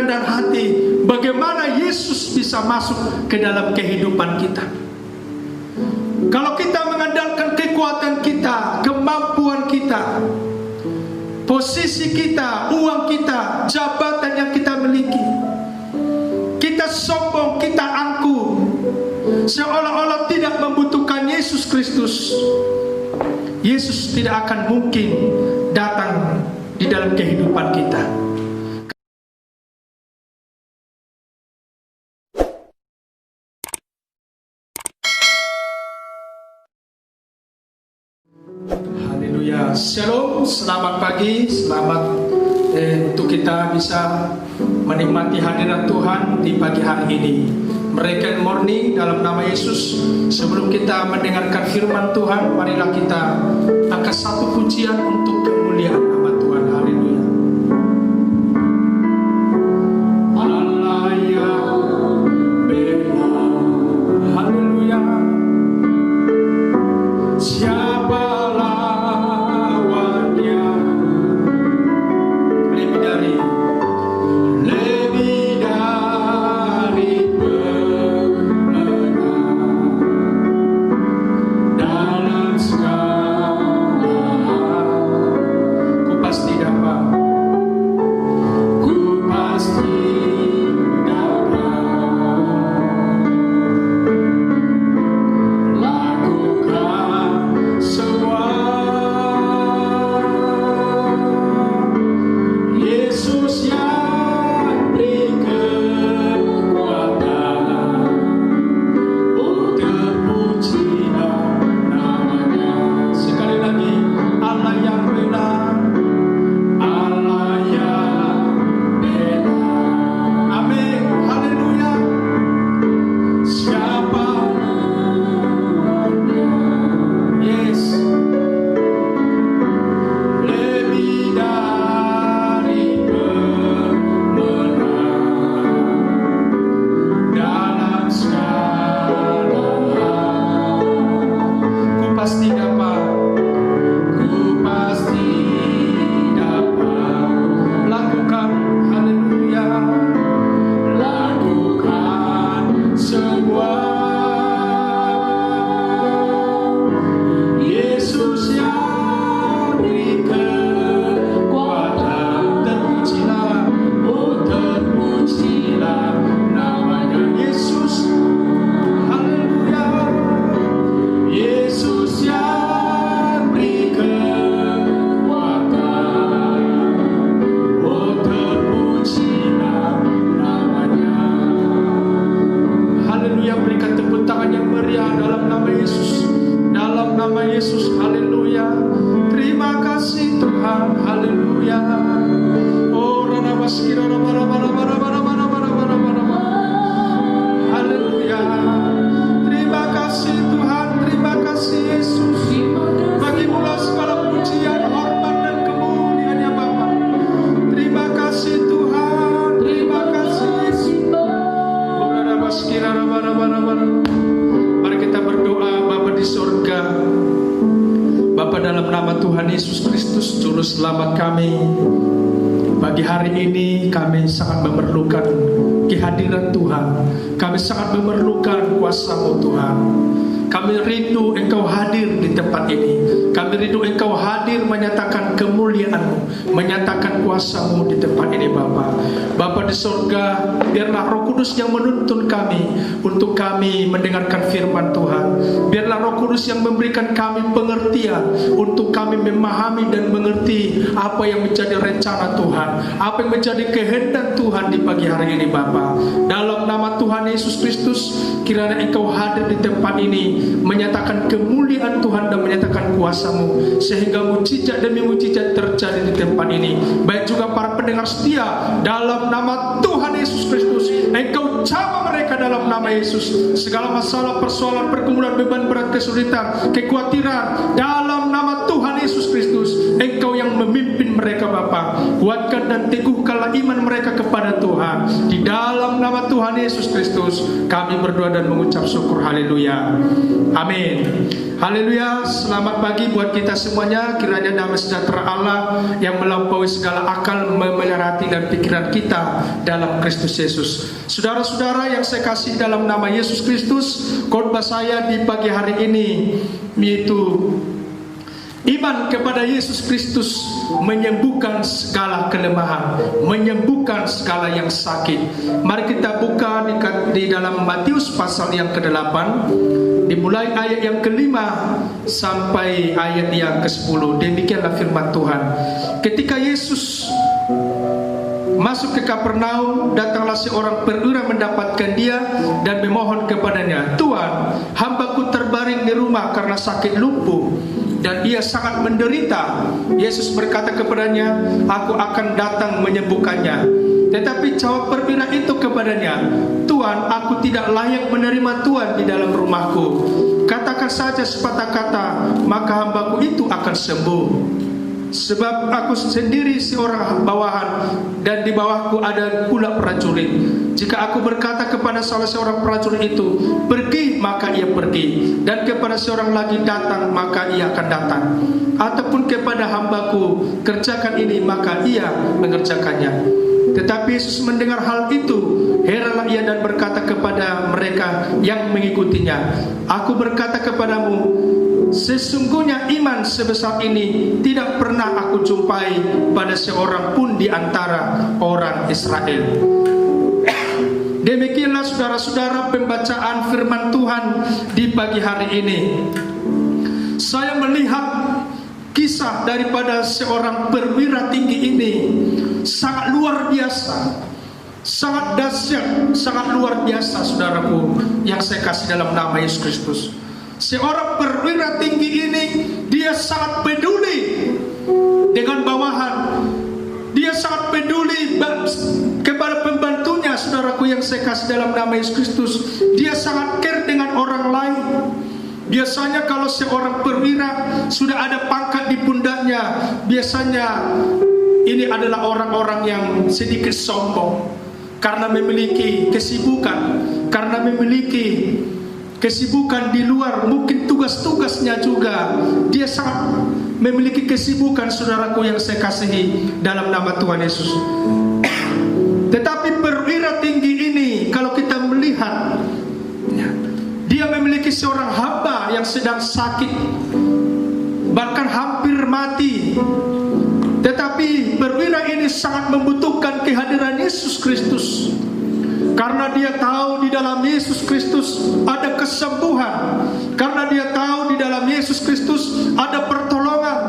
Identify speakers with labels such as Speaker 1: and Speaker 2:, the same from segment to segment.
Speaker 1: dan hati bagaimana Yesus bisa masuk ke dalam kehidupan kita. Kalau kita mengandalkan kekuatan kita, kemampuan kita, posisi kita, uang kita, jabatan yang kita miliki, kita sombong, kita angkuh, seolah-olah tidak membutuhkan Yesus Kristus, Yesus tidak akan mungkin datang di dalam kehidupan kita. Haleluya. Shalom, selamat pagi, selamat untuk kita bisa menikmati hadirat Tuhan di pagi hari ini. Miracle Morning dalam nama Yesus. Sebelum kita mendengarkan firman Tuhan, marilah kita angkat satu pujian untuk kemuliaan nama Tuhan. Haleluya. Allah yang bela. Haleluya. Siapa lawannya? Lebih dari dalam segala, ku pasti dapat lakukan semua. Yesus yang beri kekuatan, oh terpujilah namanya. Sekali lagi, Allah yang benar, Allah yang benar. Amin, haleluya. Siapa lawannya? Yes. Lebih dari pemenang dalam segala hal. Ku pasti dapat lakukan, haleluya, lakukan semua. Yesus yang beri kekuatan, terpujilah, oh terpujilah namanya. Yesus, haleluya. Yesus yang beri kekuatan, oh terpujilah namanya. Haleluya, berikan tepuk tangan yang meriah dalam nama Yesus. Dalam nama Yesus, haleluya. Terima kasih Tuhan, haleluya. Oh, haleluya. Terima kasih Tuhan, terima kasih Yesus. Bagimulah segala pujian, hormat dan kemuliaan ya Bapa. Terima kasih Tuhan, terima kasih Yesus. Mari kita berdoa. Bapa di surga, Bapa dalam nama Tuhan Yesus Kristus, Juru Selamat kami, pagi hari ini kami sangat memerlukan kehadiran Tuhan. Kami sangat memerlukan kuasa-Mu Tuhan. Kami rindu Engkau hadir di tempat ini. Kami rindu Engkau hadir menyatakan kemuliaan-Mu, menyatakan kuasa-Mu di tempat ini Bapa. Bapa di surga, biarlah Roh Kudus yang menuntun kami untuk kami mendengarkan firman Tuhan. Biarlah Roh Kudus yang memberikan kami pengertian untuk kami memahami dan mengerti apa yang menjadi rencana Tuhan, apa yang menjadi kehendak Tuhan di pagi hari ini Bapa. Dalam nama Tuhan Yesus Kristus, kiranya Engkau hadir di tempat ini, menyatakan kemuliaan Tuhan dan menyatakan kuasa-Mu, sehingga mujizat demi mujizat terjadi di tempat ini. Baik juga para pendengar setia, dalam nama Tuhan Yesus Kristus, Engkau jamah mereka dalam nama Yesus. Segala masalah, persoalan, pergumulan, beban berat, kesulitan, kekhawatiran, dalam nama Tuhan Yesus Kristus, Engkau yang memimpin mereka Bapa. Kuatkan dan teguhkanlah iman mereka kepada Tuhan. Di dalam nama Tuhan Yesus Kristus kami berdoa dan mengucap syukur. Haleluya. Amin. Haleluya. Selamat pagi buat kita semuanya. Kiranya damai sejahtera Allah yang melampaui segala akal memelihara hati dan pikiran kita dalam Kristus Yesus. Saudara-saudara yang saya kasih dalam nama Yesus Kristus, khotbah saya di pagi hari ini yaitu iman kepada Yesus Kristus menyembuhkan segala kelemahan, menyembuhkan segala yang sakit. Mari kita buka di dalam Matius pasal yang ke-8, dimulai ayat yang ke-5 sampai ayat yang ke-10. Demikianlah firman Tuhan. Ketika Yesus masuk ke Kapernaum, datanglah seorang perwira mendapatkan dia dan memohon kepadanya, "Tuan, hambaku terbaring di rumah karena sakit lumpuh dan ia sangat menderita." Yesus berkata kepadanya, "Aku akan datang menyembuhkannya." Tetapi jawab perwira itu kepadanya, "Tuan, aku tidak layak menerima Tuan di dalam rumahku. Katakan saja sepatah kata, maka hambaku itu akan sembuh. Sebab aku sendiri seorang bawahan dan di bawahku ada pula prajurit. Jika aku berkata kepada salah seorang prajurit itu, 'Pergi,' maka ia pergi, dan kepada seorang lagi, 'Datang,' maka ia akan datang. Ataupun kepada hambaku, 'Kerjakan ini,' maka ia mengerjakannya." Tetapi Yesus mendengar hal itu, heranlah ia dan berkata kepada mereka yang mengikutinya, "Aku berkata kepadamu, sesungguhnya iman sebesar ini tidak pernah aku jumpai pada seorang pun di antara orang Israel." Demikianlah saudara-saudara pembacaan firman Tuhan di pagi hari ini. Saya melihat kisah daripada seorang perwira tinggi ini sangat luar biasa, sangat dahsyat, sangat luar biasa saudaraku yang saya kasih dalam nama Yesus Kristus. Seorang perwira tinggi ini, dia sangat peduli dengan bawahan. Dia sangat peduli kepada pembantunya, saudaraku yang saya kasih dalam nama Yesus Kristus. Dia sangat care dengan orang lain. Biasanya kalau seorang perwira sudah ada pangkat di pundaknya, biasanya ini adalah orang-orang yang sedikit sombong karena memiliki kesibukan, di luar mungkin tugas-tugasnya juga. Dia sangat memiliki kesibukan, saudaraku yang saya kasihi dalam nama Tuhan Yesus. Tetapi perwira tinggi ini, kalau kita melihat, dia memiliki seorang hamba yang sedang sakit, bahkan hampir mati. Tetapi perwira ini sangat membutuhkan kehadiran Yesus Kristus, karena dia tahu di dalam Yesus Kristus ada kesembuhan, karena dia tahu di dalam Yesus Kristus ada pertolongan,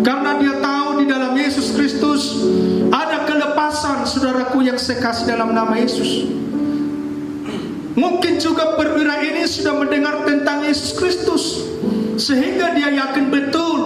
Speaker 1: karena dia tahu di dalam Yesus Kristus ada kelepasan, saudaraku yang saya kasih dalam nama Yesus. Mungkin juga perwira ini sudah mendengar tentang Yesus Kristus, sehingga dia yakin betul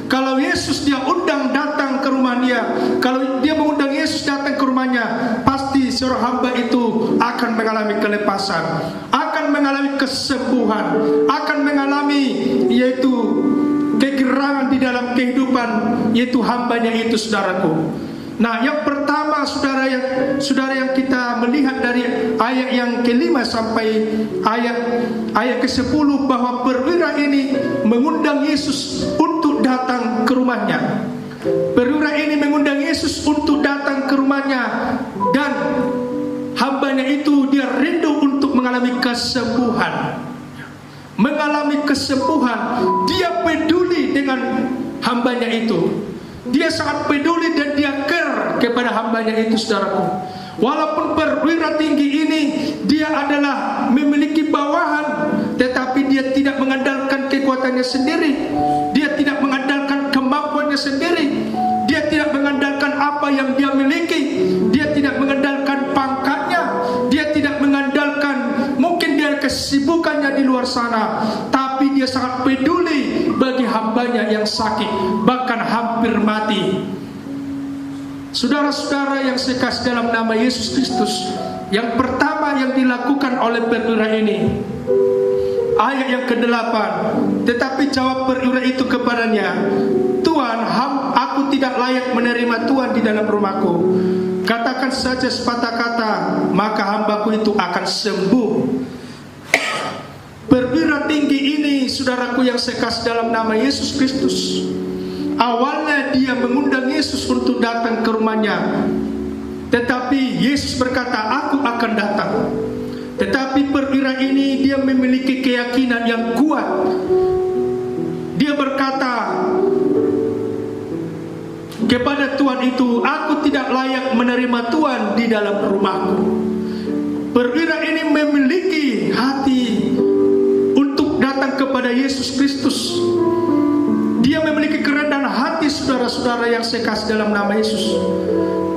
Speaker 1: kalau Yesus dia undang datang ke rumahnya, kalau dia mengundang Yesus datang ke rumahnya, pasti seorang hamba itu akan mengalami kelepasan, akan mengalami kesembuhan, akan mengalami yaitu kegerangan di dalam kehidupan yaitu hambanya itu, saudaraku. Nah, yang pertama saudara yang kita melihat dari ayat yang ke-5 sampai ayat ke-10, bahwa perwira ini mengundang Yesus untuk datang ke rumahnya. Perwira ini mengundang Yesus untuk datang ke rumahnya, dan hambanya itu dia rindu untuk mengalami kesembuhan. Dia peduli dengan hambanya itu. Dia sangat peduli dan dia care kepada hambanya itu, saudaraku. Walaupun perwira tinggi ini dia adalah memiliki bawahan, tetapi dia tidak mengandalkan kekuatannya sendiri. Dia tidak mengandalkan kemampuannya sendiri. Dia tidak mengandalkan apa yang dia miliki. Dia tidak mengandalkan pangkatnya. Dia tidak mengandalkan mungkin dia kesibukannya di luar sana, tapi dia sangat peduli bagi hambanya yang sakit, bahkan hampir mati. Saudara-saudara yang saya kasih dalam nama Yesus Kristus, Yang pertama yang dilakukan oleh perwira ini, ayat yang ke-8, tetapi jawab perwira itu kepadanya, Tuhan, aku tidak layak menerima Tuhan di dalam rumahku. Katakan saja sepatah kata, maka hambaku itu akan sembuh. Perwira tinggi ini, saudaraku yang saya kasih dalam nama Yesus Kristus, awalnya dia mengundang Yesus untuk datang ke rumahnya. Tetapi Yesus berkata, aku akan datang. Tetapi perwira ini dia memiliki keyakinan yang kuat. Dia berkata kepada Tuhan itu, aku tidak layak menerima Tuhan di dalam rumahku. Perwira ini memiliki hati untuk datang kepada Yesus Kristus. Dia memiliki kerendahan hati, saudara-saudara yang saya kasih dalam nama Yesus.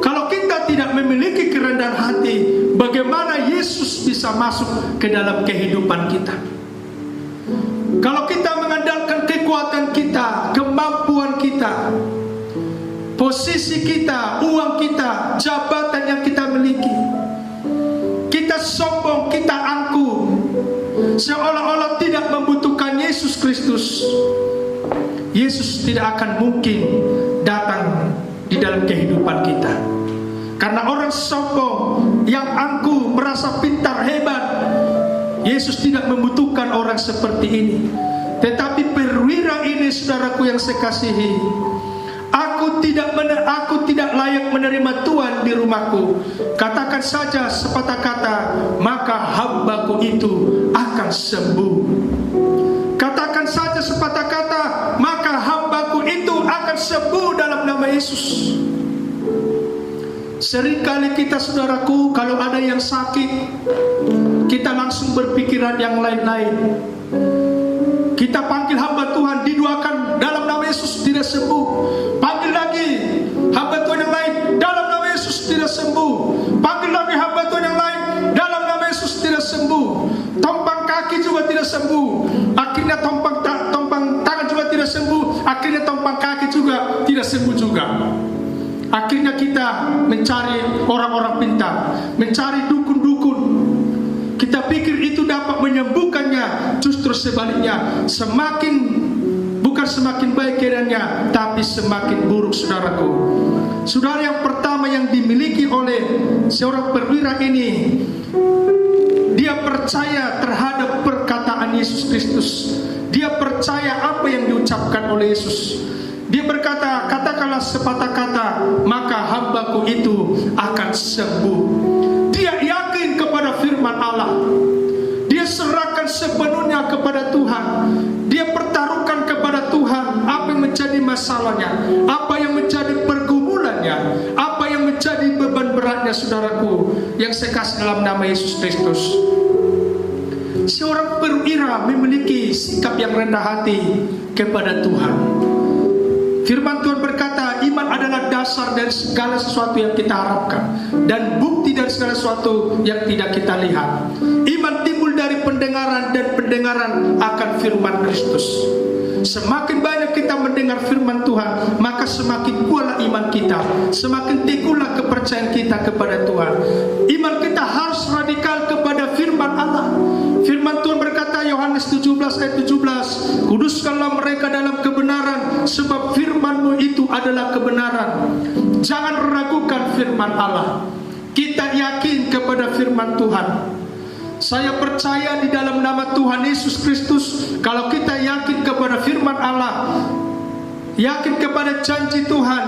Speaker 1: Kalau kita tidak memiliki kerendahan hati, bagaimana Yesus bisa masuk ke dalam kehidupan kita? Kalau kita mengandalkan kekuatan kita, kemampuan kita, posisi kita, uang kita, jabatan yang kita miliki, kita sombong, kita angkuh, seolah-olah tidak membutuhkan Yesus Kristus, Yesus tidak akan mungkin datang di dalam kehidupan kita. Karena orang sombong, yang angkuh, merasa pintar, hebat, Yesus tidak membutuhkan orang seperti ini. Tetapi perwira ini, saudaraku yang saya kasihi, aku tidak layak menerima Tuhan di rumahku. Katakan saja sepatah kata, maka hambaku itu akan sembuh. Katakan saja sepatah kata, maka hambaku itu akan sembuh dalam nama Yesus. Seringkali kita, saudaraku, kalau ada yang sakit, kita langsung berpikiran yang lain-lain. Kita panggil hamba Tuhan, didoakan dalam nama Yesus, tidak sembuh. Panggil lagi hamba Tuhan yang lain, dalam nama Yesus tidak sembuh. Panggil lagi hamba Tuhan yang lain, dalam nama Yesus tidak sembuh. Tompang kaki juga tidak sembuh. Akhirnya tompang tangan juga tidak sembuh. Akhirnya tompang kaki juga tidak sembuh juga. Akhirnya kita mencari orang-orang pintar, mencari dukun-dukun. Kita pikir itu dapat menyembuhkannya. Justru sebaliknya, bukan semakin baik keadaannya, tapi semakin buruk, saudaraku. Saudara, yang pertama yang dimiliki oleh seorang perwira ini, dia percaya terhadap perkataan Yesus Kristus. Dia percaya apa yang diucapkan oleh Yesus. Dia berkata, katakanlah sepatah kata, maka hambaku itu akan sembuh. Dia yakin kepada firman Allah. Dia serahkan sepenuhnya kepada Tuhan. Dia pertaruhkan kepada Tuhan apa yang menjadi masalahnya, apa yang menjadi pergumulannya, apa yang menjadi beban beratnya, saudaraku yang saya kasih dalam nama Yesus Kristus. Seorang perwira memiliki sikap yang rendah hati kepada Tuhan. Firman Tuhan berkata, iman adalah dasar dari segala sesuatu yang kita harapkan dan bukti dari segala sesuatu yang tidak kita lihat. Iman timbul dari pendengaran, dan pendengaran akan firman Kristus. Semakin banyak kita mendengar firman Tuhan, maka semakin kuatlah iman kita, semakin teguhlah kepercayaan kita kepada Tuhan. Iman kita harus radikal kepada firman Allah. Firman Tuhan berkata, Yohanes 17 ayat 17, kuduskanlah mereka dalam kebenaran, sebab firman-Mu itu adalah kebenaran. Jangan ragukan firman Allah. Kita yakin kepada firman Tuhan. Saya percaya di dalam nama Tuhan Yesus Kristus, kalau kita yakin kepada firman Allah, yakin kepada janji Tuhan,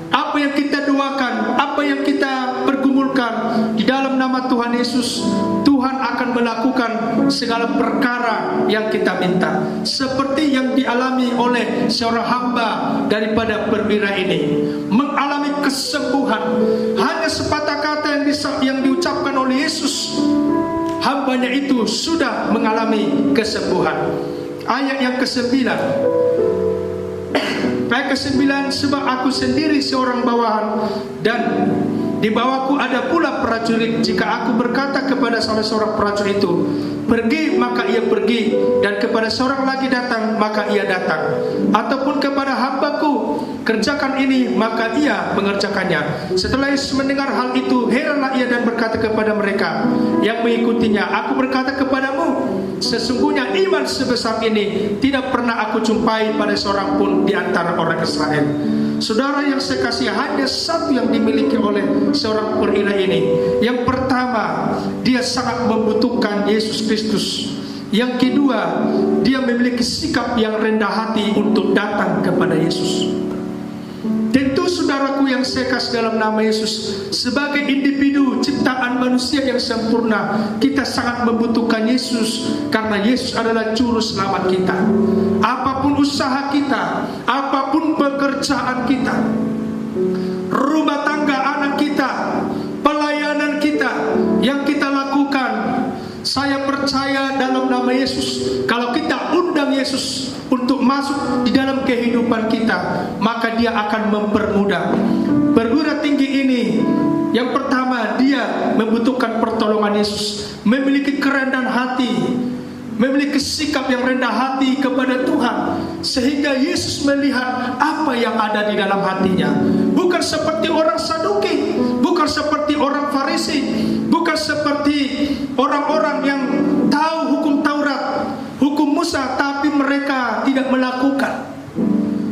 Speaker 1: apa yang kita doakan, apa yang kita pergumulkan di dalam nama Tuhan Yesus, Tuhan akan melakukan segala perkara yang kita minta. Seperti yang dialami oleh seorang hamba daripada perwira ini, mengalami kesembuhan. Hanya sepatah kata yang diucapkan oleh Yesus, hambanya itu sudah mengalami kesembuhan. Ayat yang ke-9, ayat ke-9, sebab aku sendiri seorang bawahan, dan di bawahku ada pula prajurit. Jika aku berkata kepada salah seorang prajurit itu, pergi, maka ia pergi, dan kepada seorang lagi datang, maka ia datang. Ataupun kepada hambaku, kerjakan ini, maka ia mengerjakannya. Setelah Yesus mendengar hal itu, heranlah ia dan berkata kepada mereka yang mengikutinya, aku berkata kepadamu, sesungguhnya iman sebesar ini tidak pernah aku jumpai pada seorang pun di antara orang Israel. Saudara yang saya kasih, hanya satu yang dimiliki oleh seorang perwira ini. Yang pertama, dia sangat membutuhkan Yesus Kristus. Yang kedua, dia memiliki sikap yang rendah hati untuk datang kepada Yesus. Tentu saudaraku yang saya kasih dalam nama Yesus, sebagai individu ciptaan manusia yang sempurna, kita sangat membutuhkan Yesus, karena Yesus adalah juru selamat kita. Apapun usaha kita, apapun pekerjaan kita, rumah tangga anak kita, pelayanan kita yang kita lakukan, saya percaya dalam nama Yesus, kalau kita undang Yesus untuk masuk di dalam kehidupan kita, maka dia akan mempermudah. Perwira tinggi ini, yang pertama, dia membutuhkan pertolongan Yesus, memiliki kerendahan hati, memiliki sikap yang rendah hati kepada Tuhan, sehingga Yesus melihat apa yang ada di dalam hatinya. Bukan seperti orang Saduki, bukan seperti orang Farisi, bukan seperti orang-orang yang tahu hukum Taurat, hukum Musa, tapi mereka tidak melakukan.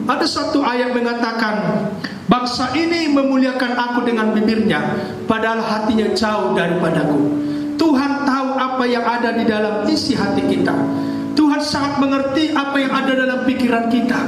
Speaker 1: Ada satu ayat mengatakan, bangsa ini memuliakan aku dengan bibirnya, padahal hatinya jauh daripadaku. Tuhan tahu apa yang ada di dalam isi hati kita. Tuhan sangat mengerti apa yang ada dalam pikiran kita.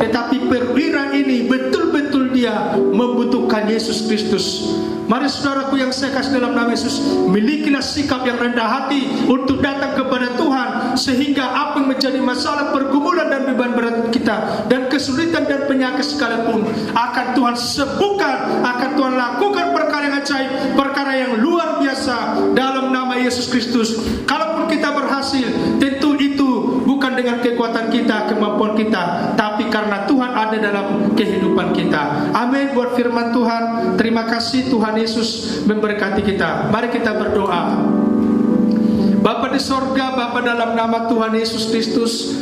Speaker 1: Tetapi perwira ini betul-betul dia membutuhkan Yesus Kristus. Mari saudaraku yang saya kasih dalam nama Yesus, milikilah sikap yang rendah hati untuk datang kepada Tuhan, sehingga apa yang menjadi masalah, pergumulan dan beban berat kita, dan kesulitan dan penyakit sekalipun, akan Tuhan sembuhkan, akan Tuhan lakukan perkara yang ajaib, perkara yang luar biasa dalam nama Yesus Kristus. Kalaupun kita berhasil, tentu itu bukan dengan kekuatan kita, kemampuan kita, tapi karena Tuhan ada dalam kehidupan kita. Amin. Buat firman Tuhan, terima kasih Tuhan Yesus memberkati kita. Mari kita berdoa. Bapa di sorga, Bapa dalam nama Tuhan Yesus Kristus,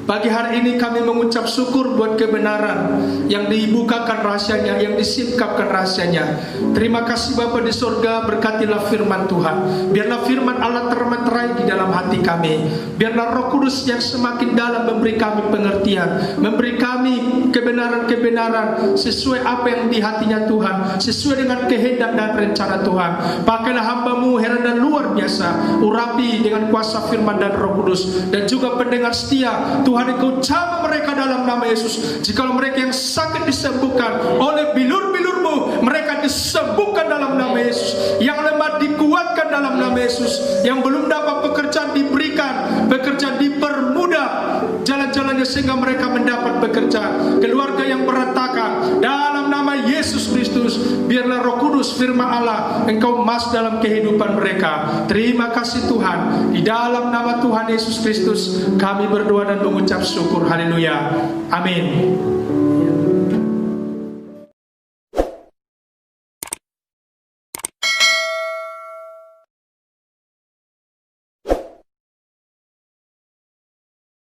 Speaker 1: pagi hari ini kami mengucap syukur buat kebenaran yang dibukakan rahasianya, yang disingkapkan rahasianya. Terima kasih Bapa di sorga, berkatilah firman Tuhan. Biarlah firman Allah termeterai di dalam hati kami. Biarlah Roh Kudus yang semakin dalam memberi kami pengertian, memberi kami kebenaran-kebenaran sesuai apa yang di hatinya Tuhan, sesuai dengan kehendak dan rencana Tuhan. Pakailah hamba-Mu heran dan luar biasa, urapi dengan kuasa firman dan Roh Kudus, dan juga pendengar setia. Tuhan, Engkau jamah mereka dalam nama Yesus. Jikalau mereka yang sakit disembuhkan oleh bilur-bilur-Mu, mereka disembuhkan dalam nama Yesus. Yang lemah dikuatkan dalam nama Yesus. Yang belum dapat pekerjaan diberikan, pekerjaan dipermudah jalan-jalannya sehingga mereka mendapat pekerjaan. Keluarga yang berantakan, dalam nama Yesus Kristus, biarlah Roh Kudus firman Allah Engkau masuk dalam kehidupan mereka. Terima kasih Tuhan. Di dalam nama Tuhan Yesus Kristus kami berdoa dan mengucap syukur. Haleluya. Amin.